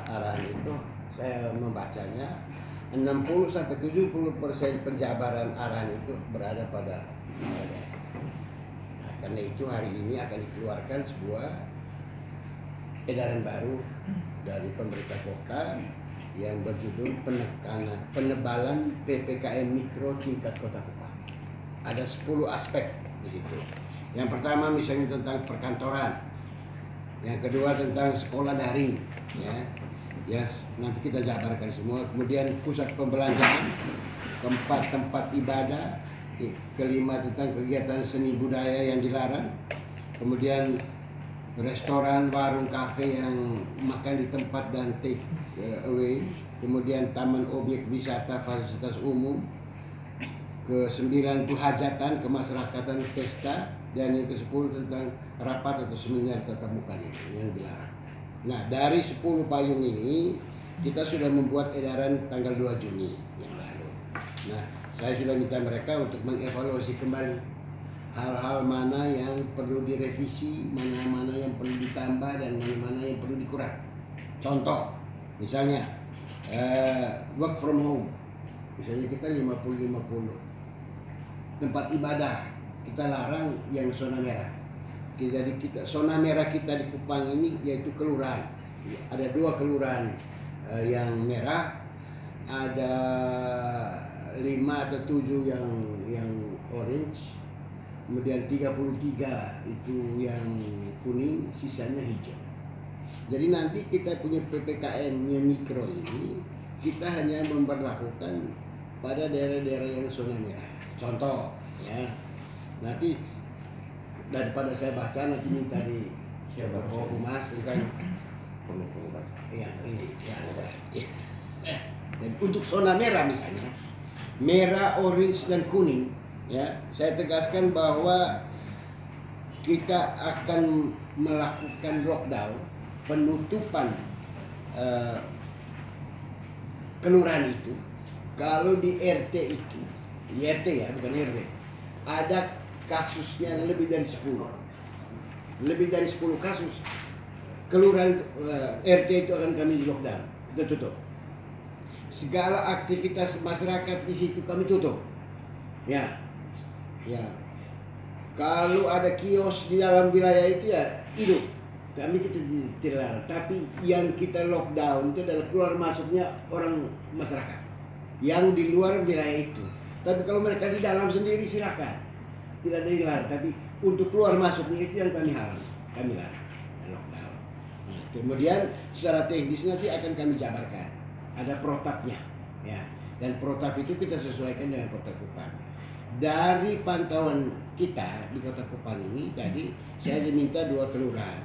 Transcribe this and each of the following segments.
arahan itu saya membacanya 60-70% penjabaran arahan itu berada pada daerah. Nah, karena itu hari ini akan dikeluarkan sebuah edaran baru dari pemerintah kota yang berjudul penebalan PPKM Mikro tingkat Kota Kupang. Ada 10 aspek di situ. Yang pertama misalnya tentang perkantoran, yang kedua tentang sekolah daring, ya nanti kita jabarkan semua. Kemudian pusat pembelanjaan, keempat tempat ibadah, kelima tentang kegiatan seni budaya yang dilarang, kemudian restoran, warung, kafe yang makan di tempat dan take away, kemudian taman objek wisata fasilitas umum, ke-9 itu hajatan, kemasyarakatan, pesta, dan yang ke-10 tentang rapat atau seminar tatap muka yang dilarang. Nah, dari 10 payung ini kita sudah membuat edaran tanggal 2 Juni yang lalu. Nah, saya sudah minta mereka untuk mengevaluasi kembali hal-hal mana yang perlu direvisi, mana-mana yang perlu ditambah, dan mana-mana yang perlu dikurang. Contoh, misalnya work from home, misalnya kita 50-50. Tempat ibadah kita larang yang zona merah. Jadi zona merah kita di Kupang ini yaitu kelurahan. Ada 2 kelurahan yang merah, ada 5 atau 7 yang orange, kemudian 33 itu yang kuning, sisanya hijau. Jadi nanti kita punya PPKM yang mikro ini kita hanya memperlakukan pada daerah-daerah yang zona merah. Contoh, ya, nanti daripada saya baca nanti minta di Humas kan ini. Dan untuk zona merah misalnya, merah, orange dan kuning, ya, saya tegaskan bahwa kita akan melakukan lockdown, penutupan kelurahan itu kalau di RT itu, di RT ya, bukan RW, ada kasusnya lebih dari 10 kasus, kelurahan RT itu akan kami lockdown, kita tutup. Segala aktivitas masyarakat di situ kami tutup. Ya. Kalau ada kios di dalam wilayah itu ya hidup. Kami kita tidak larang. Tapi yang kita lockdown itu adalah keluar masuknya orang masyarakat yang di luar wilayah itu. Tapi kalau mereka di dalam sendiri silakan, tidak ada yang larang. Tapi untuk keluar masuknya itu yang kami larang, lockdown. Nah, kemudian secara teknis nanti akan kami jabarkan. Ada protapnya, ya. Dan protap itu kita sesuaikan dengan Kota Kupang. Dari pantauan kita di Kota Kupang ini tadi saya diminta 2 kelurahan,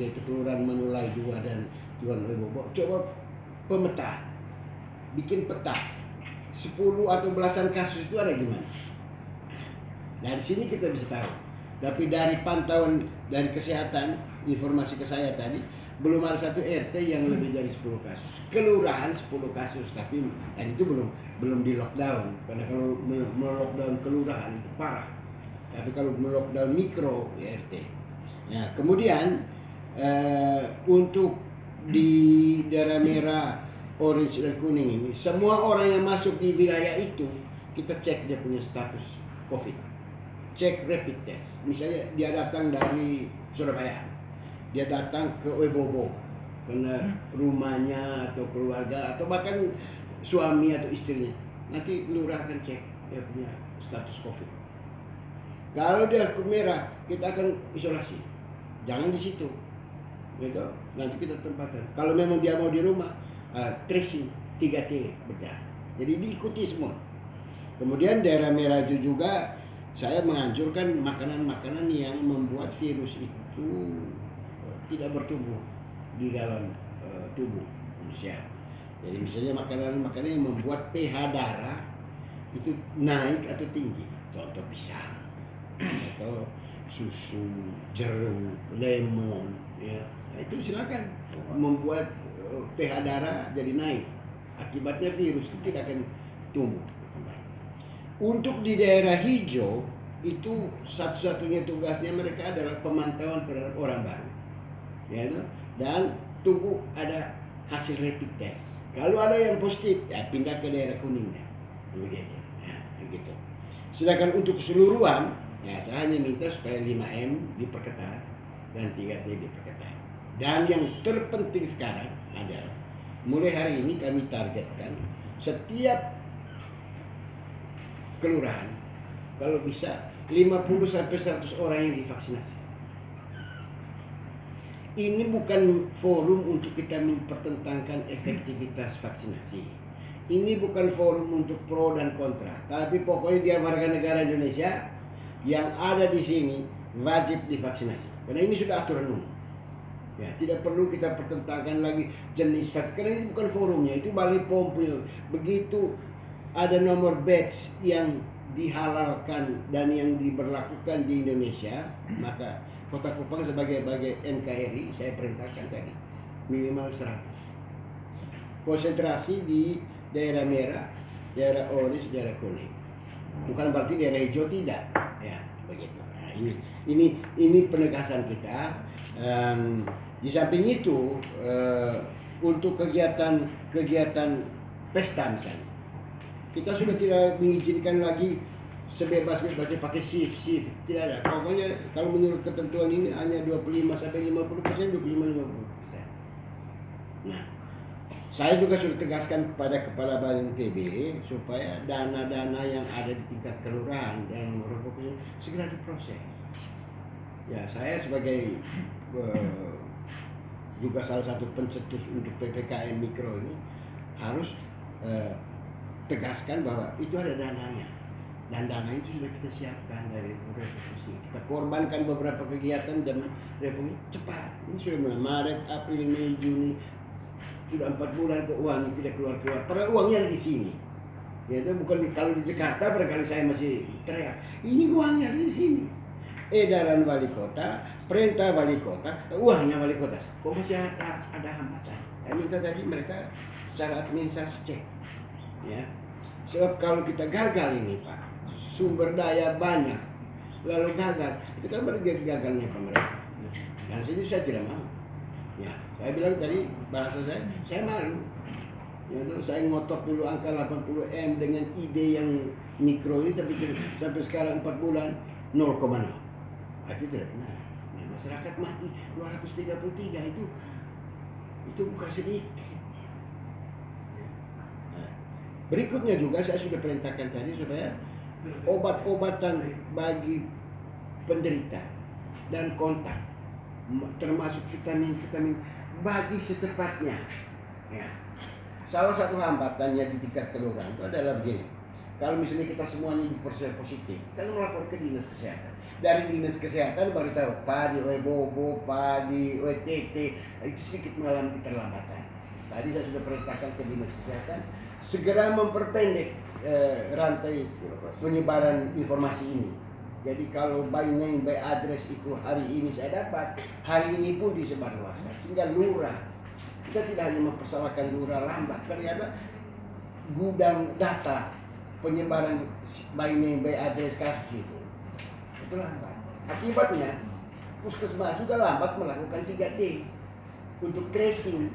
yaitu Kelurahan Manulai 2 dan Kelurahan Lebobo. Coba pemetaan, bikin peta 10 atau belasan kasus itu ada di mana. Dari sini kita bisa tahu. Tapi dari pantauan dari kesehatan, informasi ke saya tadi, belum ada satu RT yang lebih dari 10 kasus. Kelurahan 10 kasus, tapi dan itu belum di lockdown. Karena kalau melockdown kelurahan itu parah. Tapi kalau melockdown mikro ya RT. Nah, kemudian untuk di daerah merah, orange dan kuning ini, semua orang yang masuk di wilayah itu kita cek dia punya status COVID. Cek rapid test. Misalnya dia datang dari Surabaya, dia datang ke Webobo karena rumahnya atau keluarga atau bahkan suami atau istrinya, nanti lurah akan cek dia punya status COVID. Kalau dia ke merah, kita akan isolasi, jangan di situ, gitu. Nanti kita tempatkan. Kalau memang dia mau di rumah, tracing 3T berjalan. Jadi diikuti semua. Kemudian daerah merah itu juga saya menganjurkan makanan-makanan yang membuat virus itu tidak bertumbuh di dalam tubuh manusia. Jadi misalnya makanan-makanan yang membuat pH darah itu naik atau tinggi. Contoh pisang atau susu, jeruk, lemon, ya. Nah, itu silakan membuat pH darah jadi naik. Akibatnya virus itu tidak akan tumbuh. Untuk di daerah hijau itu satu-satunya tugasnya mereka adalah pemantauan terhadap orang baru, ya, dan tunggu ada hasil rapid test. Kalau ada yang positif, ya pindah ke daerah kuningnya. Begitu. Ya, begitu. Sedangkan untuk keseluruhan, ya saya hanya minta supaya 5M diperketat dan 3T diperketat. Dan yang terpenting sekarang adalah mulai hari ini kami targetkan setiap kelurahan kalau bisa 50 sampai 100 orang yang divaksinasi. Ini bukan forum untuk kita mempertentangkan efektivitas vaksinasi. Ini bukan forum untuk pro dan kontra. Tapi pokoknya dia warga negara Indonesia yang ada di sini wajib divaksinasi. Karena ini sudah aturan umum. Ya, tidak perlu kita pertentangkan lagi jenis vaksin. Karena ini bukan forumnya, itu Bali POM. Begitu ada nomor batch yang dihalalkan dan yang diberlakukan di Indonesia, maka Kota Kupang sebagai NKRI saya perintahkan tadi minimal 100. Konsentrasi di daerah merah, daerah orange, daerah kuning. Bukan berarti daerah hijau tidak, ya begitu. Nah, ini penegasan kita. Di samping itu untuk kegiatan pesta misalnya, kita sudah tidak mengizinkan lagi sebebas-bebasnya pakai shift, tidak ada. Pokoknya kalau menurut ketentuan ini hanya 25 sampai 50%, 25-50%. Nah, saya juga sudah tegaskan kepada Kepala BNPB supaya dana-dana yang ada di tingkat kelurahan dan merupakan segera diproses. Ya, saya sebagai juga salah satu pencetus untuk PPKM mikro ini harus tegaskan bahwa itu ada dananya. Dan dana itu sudah kita siapkan dari Republik. Kita korbankan beberapa kegiatan dan Republik cepat. Ini sudah mulai Maret, April, Mei, Juni. Sudah 4 bulan kok uang tidak keluar-keluar. Padahal uangnya ada di sini. Ya, itu bukan kalau di Jakarta barangkali saya masih teriak. Ini uangnya ada di sini. Edaran wali kota, perintah wali kota, uangnya wali kota. Kok masih ada hambatan? Saya minta tadi mereka secara administrasi cek. Ya. Sebab kalau kita gagal ini Pak, sumber daya banyak, lalu gagal, itu kan berarti gagalnya pemerintah. Dan sini saya tidak mau. Ya, saya bilang tadi bahasa saya malu. Ya, terus saya ngotot dulu angka 80M dengan ide yang mikro ini, tapi sampai sekarang 4 bulan 0,0. Itu tidak benar. Nah, masyarakat mati 233 itu bukan sedikit. Berikutnya juga saya sudah perintahkan tadi supaya obat-obatan bagi penderita dan kontak, termasuk vitamin-vitamin, bagi secepatnya. Ya. Salah satu hambatannya di tingkat kelurahan itu adalah begini. Kalau misalnya kita semuanya dipercaya positif, kita melapor ke dinas kesehatan. Dari dinas kesehatan baru tahu padi, bobo, padi, TT, itu sedikit mengalami keterlambatan. Tadi saya sudah perintahkan ke dinas kesehatan segera memperpendek rantai penyebaran informasi ini. Jadi kalau by name, by address itu hari ini saya dapat, hari ini pun disebarluaskan. Sehingga lurah, kita tidak hanya mempersalahkan lurah lambat, ternyata gudang data penyebaran by name, by address kasus itu lambat. Akibatnya puskesmas juga lambat melakukan 3T untuk tracing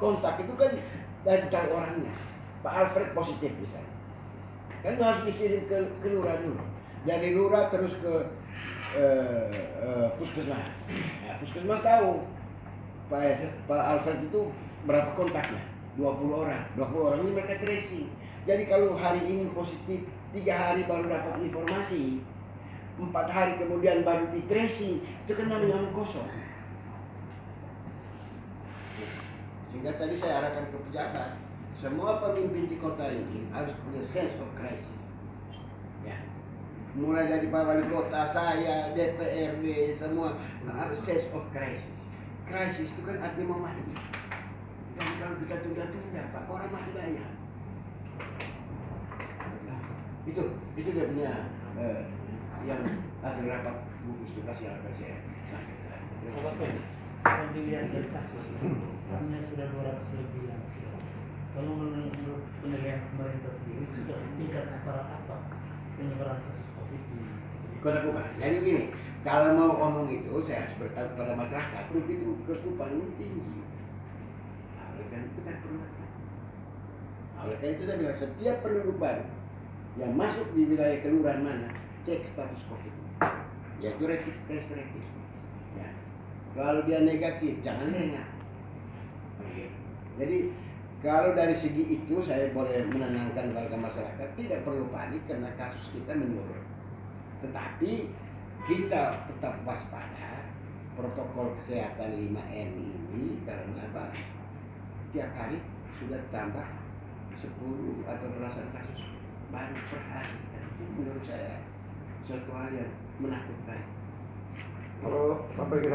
kontak. Itu kan dari tahu orangnya. Pak Alfred positif misalnya, kan harus dikirim ke lurah dulu, dari lurah terus ke puskesmas. Nah, puskesmas tahu Pak Alfred itu berapa kontaknya, 20 orang ini mereka tracing. Jadi kalau hari ini positif, 3 hari baru dapat informasi, 4 hari kemudian baru di tracing, itu kan namanya kosong. Sehingga tadi saya arahkan ke pejabat, semua pemimpin di kota ini harus punya sense of crisis. Ya. Mulai dari Pak Wali Kota, saya, DPRD, semua harus sense of crisis. Krisis itu kan artinya mau mati. Dan kalau kita tunda-tunda, Pak, orang mati banyak. Itu dia punya yang hasil rapat gugus tugas yang akan saya sampaikan. Kalau dilihat dari kasus itu, hanya sudah 200 lebih yang kalau menurut penilaian pemerintah sendiri sudah tingkat separah apa penyebaran kasus COVID ini? Kota Kupang. Jadi gini, kalau mau ngomong itu saya harus bertanya kepada masyarakat. Begitu ke Kupang ini tinggi. Nah, kan Oleh karena itu saya bilang setiap penduduk baru yang masuk di wilayah kelurahan mana, cek status COVID. Yaitu rapid test rapid. Ya. Kalau dia negatif, jangan lengah. Jadi kalau dari segi itu saya boleh menenangkan warga masyarakat, tidak perlu panik karena kasus kita menurun. Tetapi kita tetap waspada protokol kesehatan 5M ini karena apa? Tiap hari sudah tambah 10 atau belasan kasus baru per hari. Dan itu menurut saya suatu hal yang menakutkan. Kalau sampai kita